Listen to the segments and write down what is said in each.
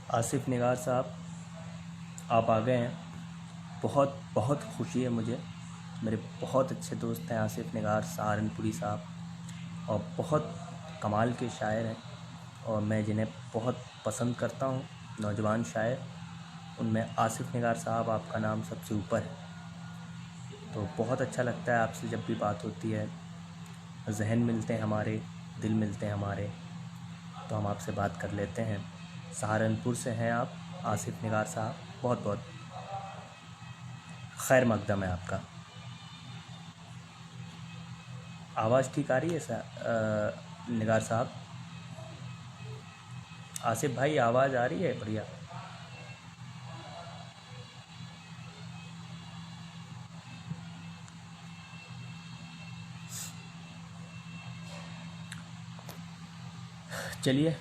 आसिफ निगार साहब, आप आ गए हैं। बहुत बहुत खुशी है मुझे। मेरे बहुत अच्छे दोस्त हैं आसिफ निगार सहारनपुरी साहब, और बहुत कमाल के शायर हैं, और मैं जिन्हें बहुत पसंद करता हूँ नौजवान शायर, उनमें आसिफ निगार साहब आपका नाम सबसे ऊपर है। तो बहुत अच्छा लगता है आपसे जब भी बात होती है, जहन मिलते हैं हमारे, दिल मिलते हैं हमारे, तो हम आपसे बात कर लेते हैं। सहारनपुर से हैं आप आसिफ निगार साहब, बहुत बहुत खैर मकदम है आपका। आवाज़ ठीक आ रही है निगार साहब? आसिफ भाई, आवाज़ आ रही है? बढ़िया। चलिए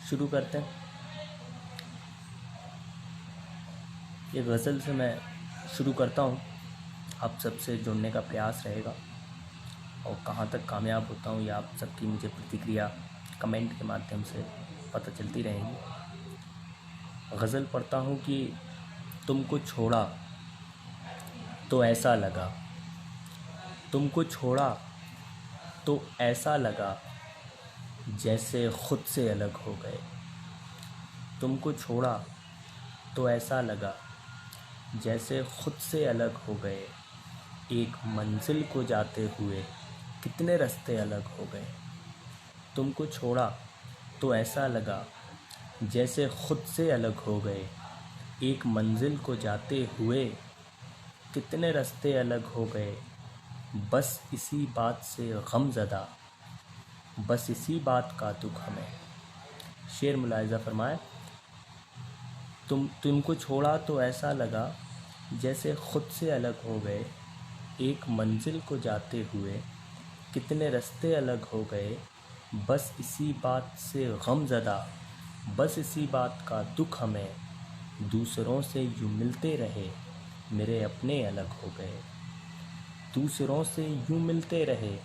शुरू करते हैं। ये गज़ल से मैं शुरू करता हूँ। आप सबसे जुड़ने का प्रयास रहेगा, और कहाँ तक कामयाब होता हूँ या आप सबकी मुझे प्रतिक्रिया कमेंट के माध्यम से पता चलती रहेंगी। गज़ल पढ़ता हूँ कि तुमको छोड़ा तो ऐसा लगा, तुमको छोड़ा तो ऐसा लगा जैसे खुद से अलग हो गए। तुमको छोड़ा तो ऐसा लगा जैसे खुद से अलग हो गए। एक मंजिल को जाते हुए कितने रास्ते अलग हो गए। तुमको छोड़ा तो ऐसा लगा जैसे खुद से अलग हो गए। एक मंजिल को जाते हुए कितने रास्ते अलग हो गए। बस इसी बात से गमज़दा, बस इसी बात का दुख हमें। शेर मुलाहिज़ा फरमाए। तुमको छोड़ा तो ऐसा लगा जैसे खुद से अलग हो गए। एक मंजिल को जाते हुए कितने रास्ते अलग हो गए। बस इसी बात से गमज़दा, बस इसी बात का दुख हमें। दूसरों से यूँ मिलते रहे, मेरे अपने अलग हो गए। दूसरों से यूँ मिलते रहे,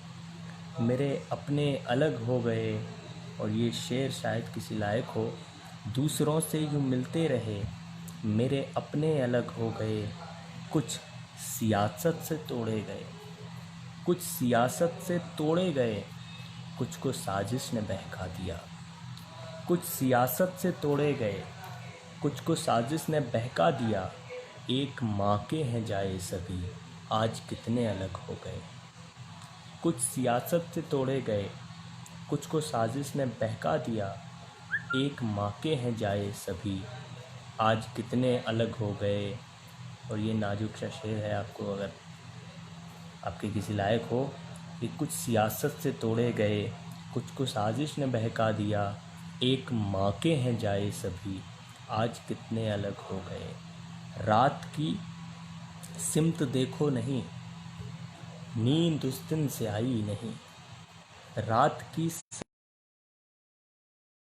मेरे अपने अलग हो गए। और ये शेर शायद किसी लायक हो। दूसरों से यूँ मिलते रहे, मेरे अपने अलग हो गए। कुछ सियासत से तोड़े गए, कुछ सियासत से तोड़े गए। कुछ को साजिश ने बहका दिया। कुछ सियासत से तोड़े गए, कुछ को साजिश ने बहका दिया। एक माँ के हैं जाए सभी, आज कितने अलग हो गए। कुछ सियासत से तोड़े गए, कुछ को साजिश ने बहका दिया। एक माँ के हैं जाए सभी, आज कितने अलग हो गए। और ये नाजुक सा शेर है, आपको अगर आपके किसी लायक हो कि कुछ सियासत से तोड़े गए, कुछ को साजिश ने बहका दिया। एक माँ के हैं जाए सभी, आज कितने अलग हो गए। रात की सिमत देखो नहीं, नींद उस दिन से आई नहीं। रात की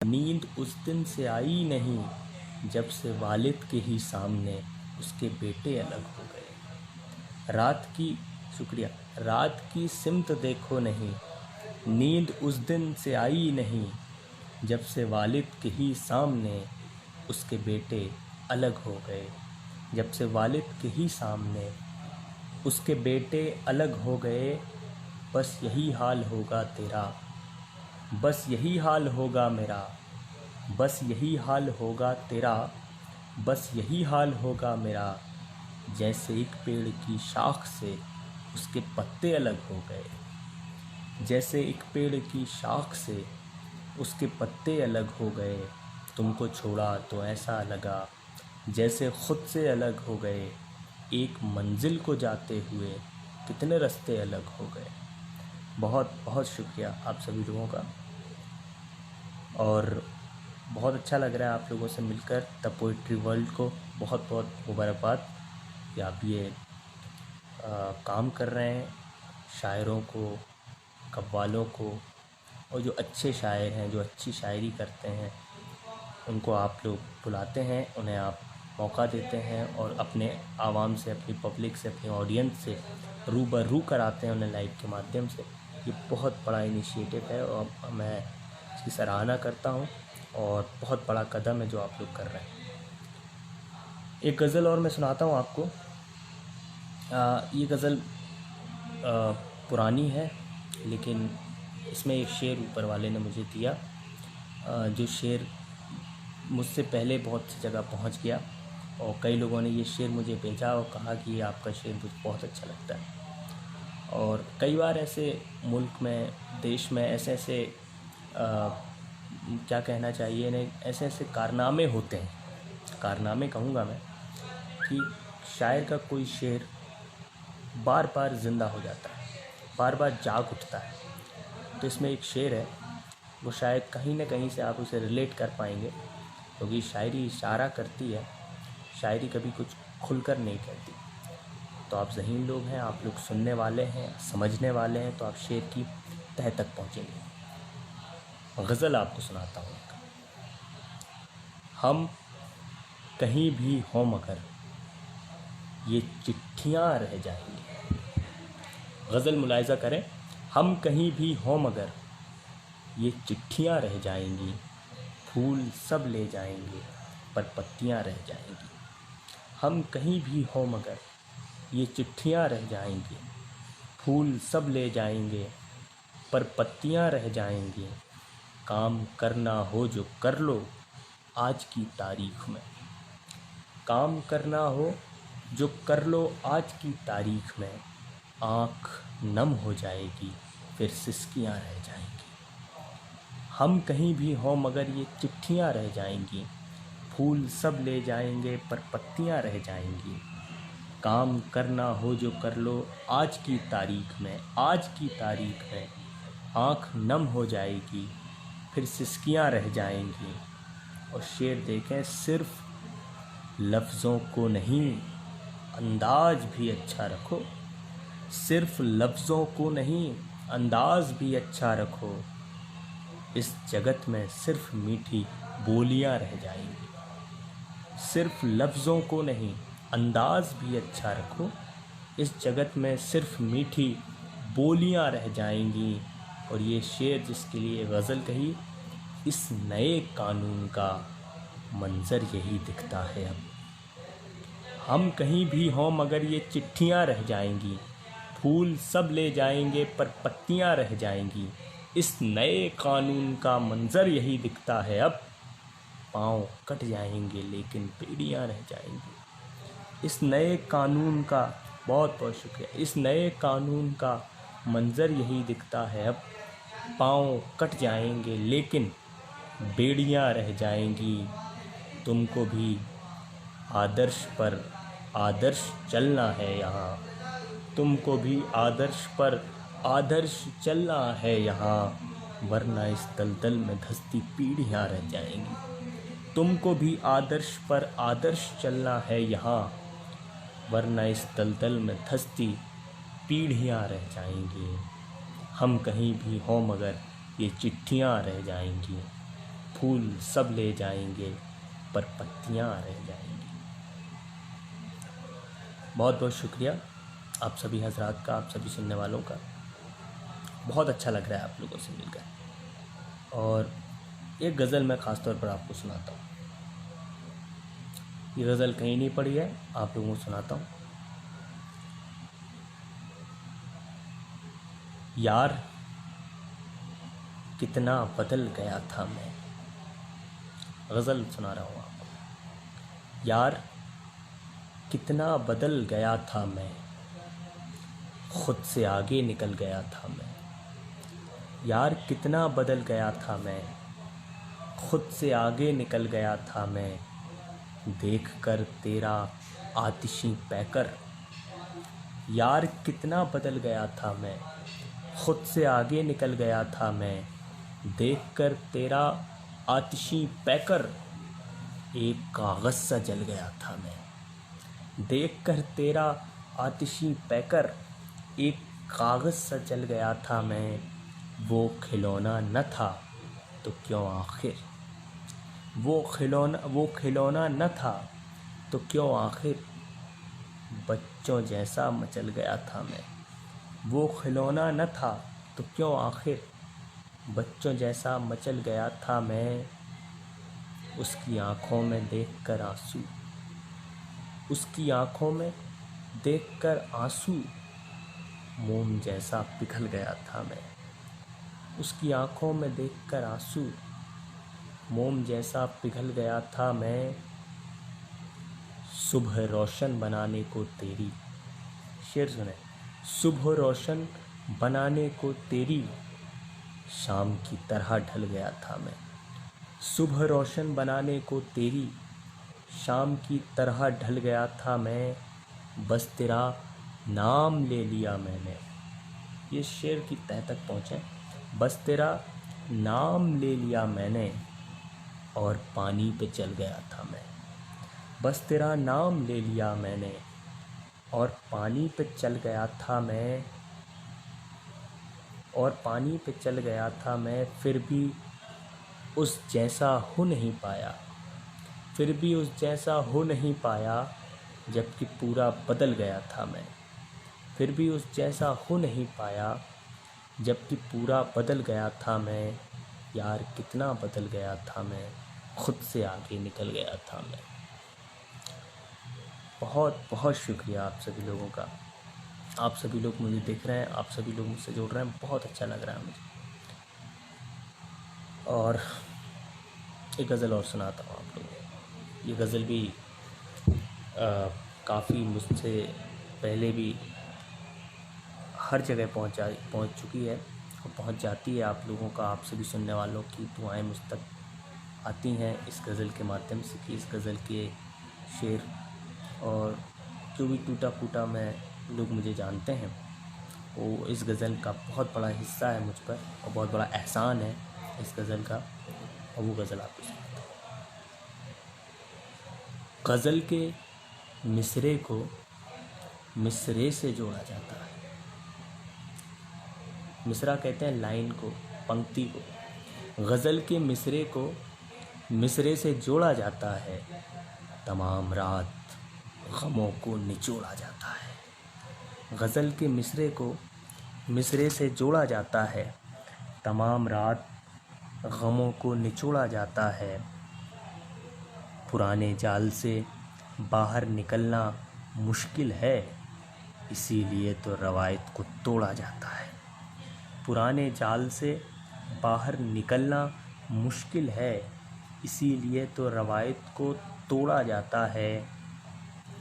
नींद उस दिन से आई नहीं, जब से वालिद के ही सामने उसके बेटे अलग हो गए। रात की सिमत देखो नहीं, नींद उस दिन से आई नहीं, जब से वालिद के ही सामने उसके बेटे अलग हो गए। जब से वालिद के ही सामने उसके बेटे अलग हो गए। बस यही हाल होगा तेरा, बस यही हाल होगा मेरा। बस यही हाल होगा तेरा, बस यही हाल होगा मेरा। जैसे एक पेड़ की शाख से उसके पत्ते अलग हो गए। जैसे एक पेड़ की शाख से उसके पत्ते अलग हो गए। तुमको छोड़ा तो ऐसा लगा जैसे खुद से अलग हो गए। एक मंजिल को जाते हुए कितने रास्ते अलग हो गए। बहुत बहुत शुक्रिया आप सभी लोगों का, और बहुत अच्छा लग रहा है आप लोगों से मिलकर। द पोइट्री वर्ल्ड को बहुत बहुत मुबारकबाद कि आप ये काम कर रहे हैं। शायरों को, कव्वालों को, और जो अच्छे शायर हैं, जो अच्छी शायरी करते हैं, उनको आप लोग बुलाते हैं, उन्हें आप मौका देते हैं, और अपने आवाम से, अपनी पब्लिक से, अपनी ऑडियंस से रूबरू कराते हैं उन्हें लाइव के माध्यम से। ये बहुत बड़ा इनिशिएटिव है, और मैं इसकी सराहना करता हूँ। और बहुत बड़ा कदम है जो आप लोग कर रहे हैं। एक गज़ल और मैं सुनाता हूँ आपको। ये गज़ल पुरानी है, लेकिन इसमें एक शेर ऊपर वाले ने मुझे दिया, जो शेर मुझसे पहले बहुत सी जगह पहुंच गया, और कई लोगों ने ये शेर मुझे भेजा और कहा कि ये आपका शेर मुझे बहुत अच्छा लगता है। और कई बार ऐसे मुल्क में, देश में ऐसे ऐसे क्या कहना चाहिए ने, ऐसे ऐसे कारनामे होते हैं, कारनामे कहूँगा मैं, कि शायर का कोई शेर बार बार ज़िंदा हो जाता है, बार बार जाग उठता है। तो इसमें एक शेर है, वो शायद कहीं ना कहीं से आप उसे रिलेट कर पाएंगे, क्योंकि शायरी इशारा करती है, शायरी कभी कुछ खुलकर नहीं कहती। तो आप ज़हीन लोग हैं, आप लोग सुनने वाले हैं, समझने वाले हैं, तो आप शेर की तह तक पहुँचेंगे। गज़ल आपको सुनाता हूँ। हम कहीं भी हों मगर ये चिट्ठियाँ रह जाएंगी। गज़ल मुलाहिज़ा करें। हम कहीं भी हों मगर ये चिट्ठियाँ रह जाएंगी, फूल सब ले जाएंगे पर पत्तियाँ रह जाएंगी। हम कहीं भी हों मगर ये चिट्ठियाँ रह जाएंगी, फूल सब ले जाएंगे पर पत्तियाँ रह जाएंगी। काम करना हो जो कर लो आज की तारीख में, काम करना हो जो कर लो आज की तारीख में। आँख नम हो जाएगी फिर सिसकियाँ रह जाएंगी। हम कहीं भी हों मगर ये चिट्ठियाँ रह जाएंगी, फूल सब ले जाएंगे पर पत्तियाँ रह जाएंगी। काम करना हो जो कर लो आज की तारीख में, आज की तारीख में। आँख नम हो जाएगी फिर सिसकियाँ रह जाएंगी। और शेर देखें, सिर्फ लफ्ज़ों को नहीं अंदाज भी अच्छा रखो, सिर्फ लफ्ज़ों को नहीं अंदाज भी अच्छा रखो। इस जगत में सिर्फ मीठी बोलियां रह जाएंगी। सिर्फ लफ्ज़ों को नहीं अंदाज भी अच्छा रखो, इस जगत में सिर्फ मीठी बोलियां रह जाएंगी। और ये शेर जिसके लिए गज़ल कही, इस नए कानून का मंज़र यही दिखता है अब। हम कहीं भी हों मगर ये चिट्ठियाँ रह जाएंगी, फूल सब ले जाएंगे पर पत्तियाँ रह जाएंगी। इस नए कानून का मंज़र यही दिखता है अब। पाँव कट जाएंगे लेकिन बेड़ियाँ रह जाएंगी। इस नए कानून का, बहुत बहुत शुक्रिया, इस नए कानून का मंज़र यही दिखता है अब। पाँव कट जाएंगे लेकिन बेड़ियाँ रह जाएंगी। तुमको भी आदर्श पर आदर्श चलना है यहाँ, तुमको भी आदर्श पर आदर्श चलना है यहाँ, वरना इस दलदल में धंसती पीढ़ियाँ रह जाएंगी। तुमको भी आदर्श पर आदर्श चलना है यहाँ, वरना इस दलदल में धंसती पीढ़ियाँ रह जाएंगी। हम कहीं भी हों मगर ये चिट्ठियाँ रह जाएंगी, फूल सब ले जाएंगे पर पत्तियाँ रह जाएंगी। बहुत बहुत शुक्रिया आप सभी हजरात का, आप सभी सुनने वालों का। बहुत अच्छा लग रहा है आप लोगों से मिलकर। और एक गज़ल मैं ख़ास तौर पर आपको सुनाता हूँ। ये गज़ल कहीं नहीं पढ़ी है, आप लोगों को सुनाता हूँ। यार कितना बदल गया था मैं, गज़ल सुना रहा हूँ आपको। यार कितना बदल गया था मैं, खुद से आगे निकल गया था मैं। यार कितना बदल गया था मैं, खुद से आगे निकल गया था मैं। देख कर तेरा आतिशी पैकर, यार कितना बदल गया था मैं, खुद से आगे निकल गया था मैं। देख कर तेरा आतिशी पैकर, एक कागज़ सा जल गया था मैं। देख कर तेरा आतिशी पैकर, एक कागज़ सा जल गया था मैं। वो खिलौना न था तो क्यों आखिर, वो खिलौना न था तो क्यों आखिर, बच्चों जैसा मचल गया था मैं। वो खिलौना न था तो क्यों आखिर, बच्चों जैसा मचल गया था मैं। उसकी आँखों में देखकर आंसू, उसकी आँखों में देखकर आंसू, मोम जैसा पिघल गया था मैं। उसकी आँखों में देखकर आंसू, मोम जैसा पिघल गया था मैं। सुबह रोशन बनाने को तेरी, शेर सुने, सुबह रोशन बनाने को तेरी, शाम की तरह ढल गया था मैं। सुबह रोशन बनाने को तेरी, शाम की तरह ढल गया था मैं। बस तेरा नाम ले लिया मैंने, ये शेर की तह तक पहुँचे। बस तेरा नाम ले लिया मैंने और पानी पे चल गया था मैं। बस तेरा नाम ले लिया मैंने और पानी पे चल गया था मैं, और पानी पे चल गया था मैं। फिर भी उस जैसा हो नहीं पाया, फिर भी उस जैसा हो नहीं पाया, जबकि पूरा बदल गया था मैं। फिर भी उस जैसा हो नहीं पाया, जबकि पूरा बदल गया था मैं। यार कितना बदल गया था मैं, खुद से आगे निकल गया था मैं। बहुत बहुत शुक्रिया आप सभी लोगों का। आप सभी लोग मुझे देख रहे हैं, आप सभी लोग मुझसे जुड़ रहे हैं, बहुत अच्छा लग रहा है मुझे। और एक गज़ल और सुनाता हूँ आप लोगों को। ये गज़ल भी काफ़ी मुझसे पहले भी हर जगह पहुँच चुकी है और पहुँच जाती है आप लोगों का, आप सभी सुनने वालों की दुआएं मुझ तक आती हैं इस गज़ल के माध्यम से कि इस गज़ल के शेर और जो भी टूटा फूटा मैं लोग मुझे जानते हैं, वो इस गज़ल का बहुत बड़ा हिस्सा है मुझ पर और बहुत बड़ा एहसान है इस गज़ल का। और वो गज़ल आपको सुनाता हूँ। गज़ल के मिसरे को मिसरे से जोड़ा जाता है। मिसरा कहते हैं लाइन को, पंक्ति को। गज़ल के मिसरे को मिसरे से जोड़ा जाता है, तमाम रात गमों को निचोड़ा जाता है। गज़ल के मिसरे को मिसरे से जोड़ा जाता है, तमाम रात गमों को निचोड़ा जाता है। पुराने जाल से बाहर निकलना मुश्किल है, इसीलिए तो रवायत को तोड़ा जाता है। पुराने जाल से बाहर निकलना मुश्किल है, इसीलिए तो रवायत को तोड़ा जाता है।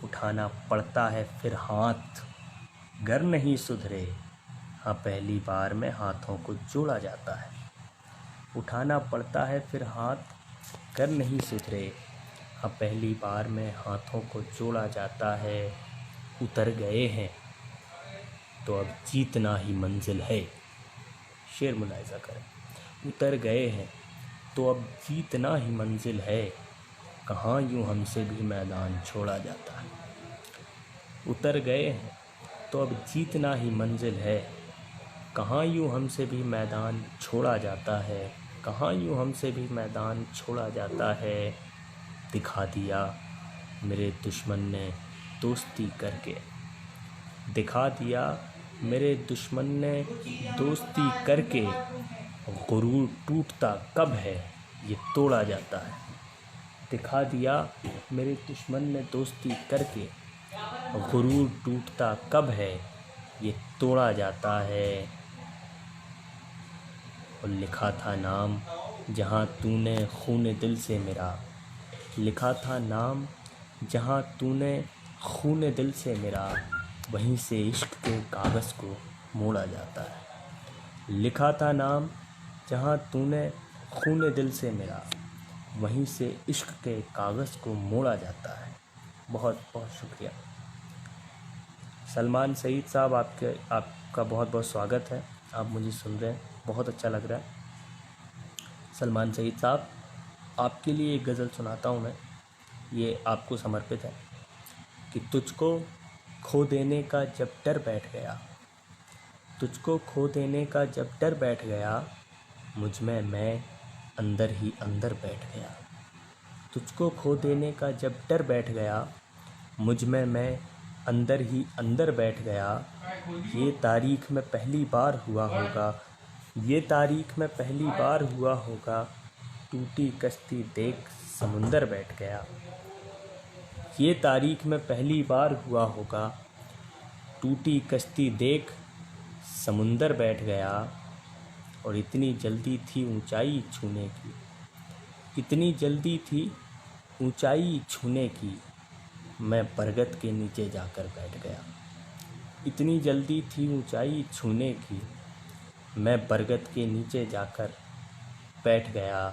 उठाना पड़ता है फिर हाथ, गर नहीं सुधरे, हाँ पहली बार में हाथों को जोड़ा जाता है। उठाना पड़ता है फिर हाथ, गर नहीं सुधरे, हाँ पहली बार में हाथों को जोड़ा जाता है। उतर गए हैं तो अब जीतना ही मंजिल है, शेर मुलाहिज़ा करें। उतर गए हैं तो अब जीतना ही मंजिल है, कहाँ यूँ हमसे भी मैदान छोड़ा जाता है। उतर गए हैं तो अब जीतना ही मंजिल है, कहाँ यूँ हमसे भी मैदान छोड़ा जाता है। कहाँ यूँ हमसे भी मैदान छोड़ा जाता है। दिखा दिया मेरे दुश्मन ने दोस्ती करके, दिखा दिया मेरे दुश्मन ने दोस्ती करके, गुरूर टूटता कब है ये तोड़ा जाता है। दिखा दिया मेरे दुश्मन ने दोस्ती करके, गुरूर टूटता कब है ये तोड़ा जाता है। और लिखा था नाम जहाँ तूने खून दिल से मेरा, लिखा था नाम जहाँ तूने खून दिल से मेरा, वहीं से इश्क के कागज़ को मोड़ा जाता है। लिखा था नाम जहाँ तूने खून दिल से मेरा, वहीं से इश्क के कागज़ को मोड़ा जाता है। बहुत बहुत शुक्रिया। सलमान सईद साहब, आपका बहुत बहुत स्वागत है। आप मुझे सुन रहे हैं, बहुत अच्छा लग रहा है। सलमान सईद साहब, आपके लिए एक गज़ल सुनाता हूँ मैं, ये आपको समर्पित है कि तुझको खो देने का जब डर बैठ गया, तुझको खो देने का जब डर बैठ गया, मुझ में मैं अंदर ही अंदर बैठ गया। तुझको खो देने का जब डर बैठ गया, मुझ में मैं अंदर ही अंदर बैठ गया। ये तारीख़ में पहली बार हुआ होगा, ये तारीख़ में पहली बार हुआ होगा, टूटी कश्ती देख समुंदर बैठ गया। ये तारीख में पहली बार हुआ होगा, टूटी कश्ती देख समुंदर बैठ गया। और इतनी जल्दी थी ऊंचाई छूने की, इतनी जल्दी थी ऊंचाई छूने की, मैं बरगद के नीचे जाकर बैठ गया। इतनी जल्दी थी ऊंचाई छूने की, मैं बरगद के नीचे जाकर बैठ गया।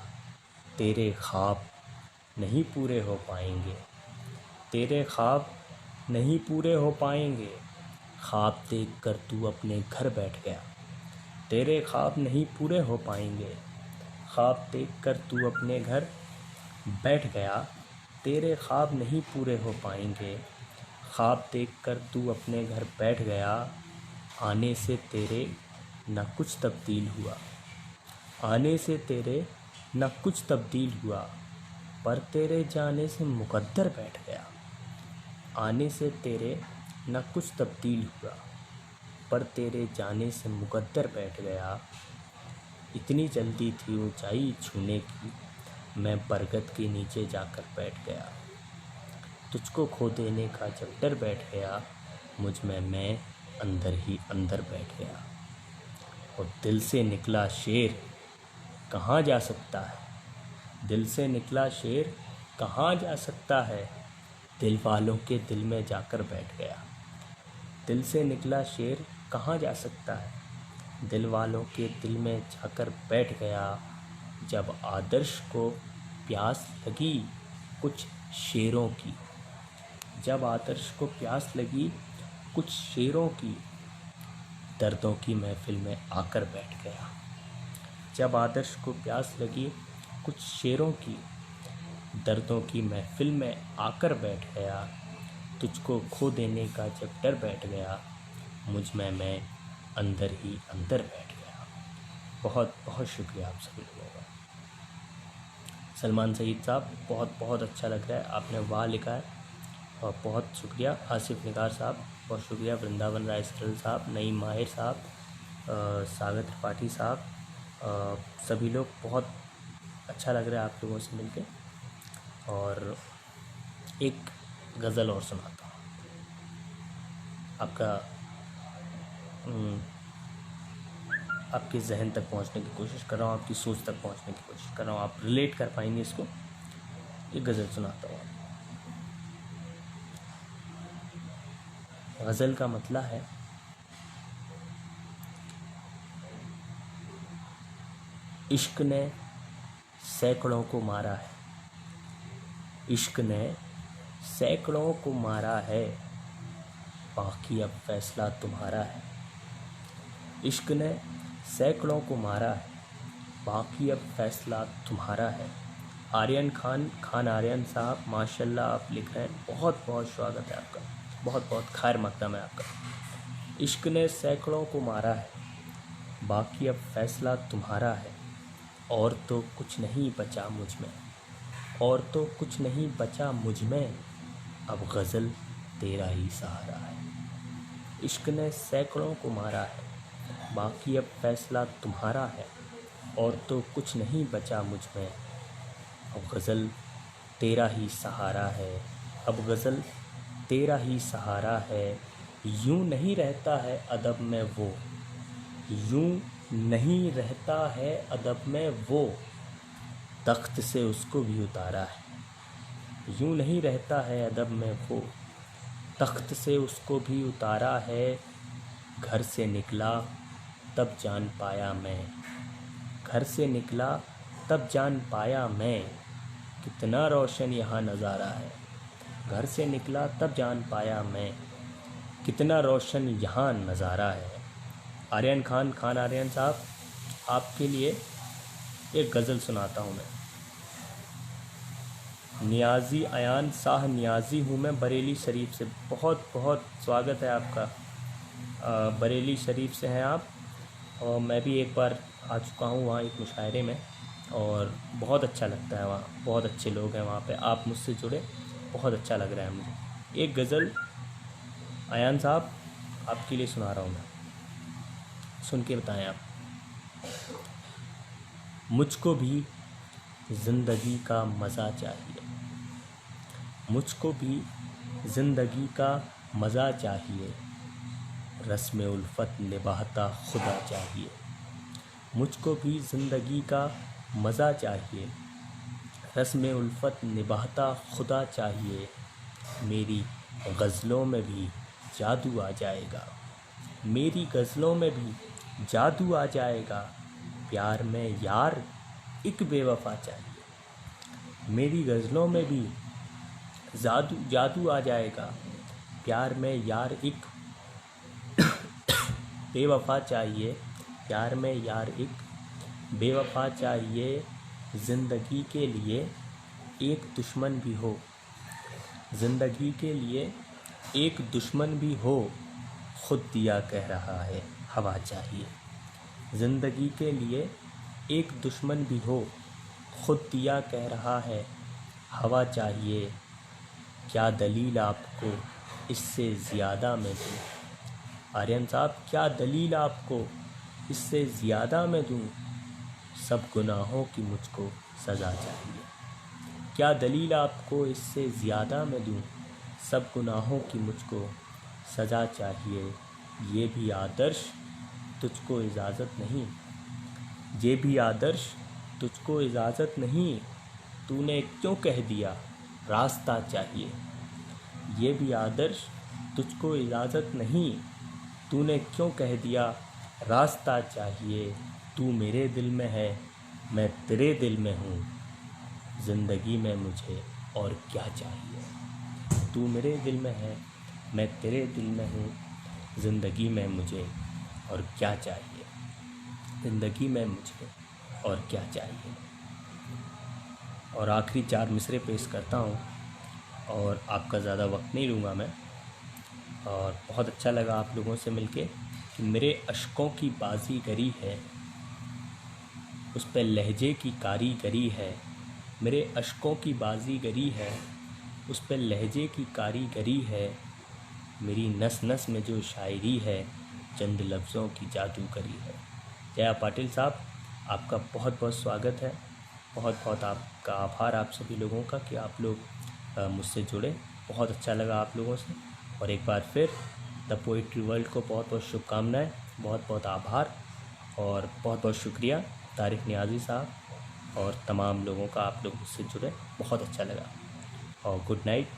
तेरे ख्वाब नहीं पूरे हो पाएंगे, तेरे ख्वाब नहीं पूरे हो पाएंगे, ख्वाब देख कर तू अपने घर बैठ गया। तेरे ख्वाब नहीं पूरे हो पाएंगे, ख्वाब देख कर तू अपने घर बैठ गया। तेरे ख्वाब नहीं पूरे हो पाएंगे, ख्वाब देख कर तू अपने घर बैठ गया। आने से तेरे न कुछ तब्दील हुआ, आने से तेरे न कुछ तब्दील हुआ, पर तेरे जाने से मुकद्दर बैठ गया। आने से तेरे न कुछ तब्दील हुआ, पर तेरे जाने से मुकद्दर बैठ गया। इतनी जल्दी थी ऊंचाई छूने की, मैं बरगद के नीचे जाकर बैठ गया। तुझको खो देने का जब डर बैठ गया, मुझ में मैं अंदर ही अंदर बैठ गया। और दिल से निकला शेर कहाँ जा सकता है, दिल से निकला शेर कहाँ जा सकता है, दिल वालों के दिल में जाकर बैठ गया। दिल से निकला शेर कहाँ जा सकता है, दिल वालों के दिल में जाकर बैठ गया। जब आदर्श को प्यास लगी कुछ शेरों की, जब आदर्श को प्यास लगी कुछ शेरों की, दर्दों की महफिल में आकर बैठ गया। जब आदर्श को प्यास लगी कुछ शेरों की, दर्दों की महफिल में आकर बैठ गया। तुझको खो देने का जब डर बैठ गया, मुझ में मैं अंदर ही अंदर बैठ गया। बहुत बहुत शुक्रिया आप सभी लोगों का। सलमान सईद साहब, बहुत बहुत अच्छा लग रहा है, आपने वाह लिखा है और बहुत शुक्रिया। आसिफ निगार साहब बहुत शुक्रिया। वृंदावन राय सरल साहब, नईम माहिर साहब, सागर त्रिपाठी साहब, सभी लोग, बहुत अच्छा लग रहा है आप लोगों से मिलके। और एक गज़ल और सुनाता हूँ आपका, आपके जहन तक पहुँचने की कोशिश कर रहा हूँ, आपकी सोच तक पहुँचने की कोशिश कर रहा हूँ, आप रिलेट कर पाएंगे इसको। एक गज़ल सुनाता हूँ। गज़ल का मतला है, इश्क ने सैकड़ों को मारा है, इश्क ने सैकड़ों को मारा है, बाकी अब फैसला तुम्हारा है। इश्क ने सैकड़ों को मारा है, बाकी अब फैसला तुम्हारा है। आर्यन खान आर्यन साहब, माशाल्लाह आप लिख रहे हैं, बहुत बहुत स्वागत है आपका, बहुत बहुत खैर मकदम है आपका। इश्क ने सैकड़ों को मारा है, बाकी अब फैसला तुम्हारा है। और तो कुछ नहीं बचा मुझ में, और तो कुछ नहीं बचा मुझ में, अब गज़ल तेरा ही सहारा है। इश्क ने सैकड़ों को मारा है, बाकी अब फैसला तुम्हारा है। और तो कुछ नहीं बचा मुझ में, अब गज़ल तेरा ही सहारा है। अब गज़ल तेरा ही सहारा है। यूं नहीं रहता है अदब में वो, यूं नहीं रहता है अदब में वो, तख्त से उसको भी उतारा है। यूं नहीं रहता है अदब में वो, तख्त से उसको भी उतारा है। घर से निकला तब जान पाया मैं, घर से निकला तब जान पाया मैं, कितना रोशन यहाँ नज़ारा है। घर से निकला तब जान पाया मैं, कितना रोशन यहाँ नज़ारा है। आर्यन खान आर्यन साहब, आपके लिए एक गज़ल सुनाता हूँ मैं। नियाज़ी अयान शाह नियाज़ी हूँ मैं, बरेली शरीफ से। बहुत बहुत स्वागत है आपका, बरेली शरीफ से हैं आप। और मैं भी एक बार आ चुका हूँ वहाँ एक मुशायरे में, और बहुत अच्छा लगता है वहाँ, बहुत अच्छे लोग हैं वहाँ पे। आप मुझसे जुड़े, बहुत अच्छा लग रहा है मुझे। एक गज़ल अयान साहब आपके लिए सुना रहा हूँ मैं, सुन के बताएं आप। मुझको भी ज़िंदगी का मज़ा चाहिए। मुझको भी ज़िंदगी का मज़ा चाहिए, रस्म उल्फत निभाता खुदा चाहिए। मुझको भी ज़िंदगी का मज़ा चाहिए, रस्म उल्फत निभाता खुदा चाहिए। मेरी गज़लों में भी जादू आ जाएगा, मेरी गज़लों में भी जादू आ जाएगा। प्यार में यार एक बेवफ़ा चाहिए, मेरी गज़लों में भी जादू जादू आ जाएगा। प्यार में यार एक बेवफ़ा चाहिए, प्यार में यार एक बेवफ़ा चाहिए। ज़िंदगी के लिए एक दुश्मन भी हो, ज़िंदगी के लिए एक दुश्मन भी हो। खुद दिया कह रहा है हवा चाहिए। ज़िंदगी के लिए एक दुश्मन भी हो, खुद दिया कह रहा है हवा चाहिए। क्या दलील आपको इससे ज़्यादा मैं दूँ? आर्यन साहब, क्या दलील आपको इससे ज़्यादा मैं दूँ? सब गुनाहों की मुझको सज़ा चाहिए। क्या दलील आपको इससे ज़्यादा मैं दूँ? सब गुनाहों की मुझको सज़ा चाहिए। ये भी आदर्श तुझको इजाज़त नहीं, ये भी आदर्श तुझको इजाज़त नहीं। तूने क्यों कह दिया रास्ता चाहिए। ये भी आदर्श तुझको इजाज़त नहीं, तूने क्यों कह दिया रास्ता चाहिए। तू मेरे दिल में है, मैं तेरे दिल में हूँ, ज़िंदगी में मुझे और क्या चाहिए। तू मेरे दिल में है, मैं तेरे दिल में हूँ, ज़िंदगी में मुझे और क्या चाहिए। ज़िंदगी में मुझे और क्या चाहिए। और आखिरी 4 मिसरे पेश करता हूँ और आपका ज़्यादा वक्त नहीं लूँगा मैं। और बहुत अच्छा लगा आप लोगों से मिलके कि मेरे अश्कों की बाज़ीगरी है, उस पे लहजे की कारीगरी है। मेरे अश्कों की बाज़ीगरी है, उस पे लहजे की कारीगरी है। मेरी नस नस में जो शायरी है, चंद लफ्ज़ों की जादूगरी है। जया पाटिल साहब, आपका बहुत बहुत स्वागत है। बहुत बहुत आपका आभार आप सभी लोगों का कि आप लोग मुझसे जुड़े। बहुत अच्छा लगा आप लोगों से। और एक बार फिर द पोइट्री वर्ल्ड को बहुत बहुत शुभकामनाएं, बहुत बहुत आभार और बहुत बहुत शुक्रिया तारिक नियाज़ी साहब और तमाम लोगों का, आप लोग मुझसे जुड़े। बहुत अच्छा लगा और गुड नाइट।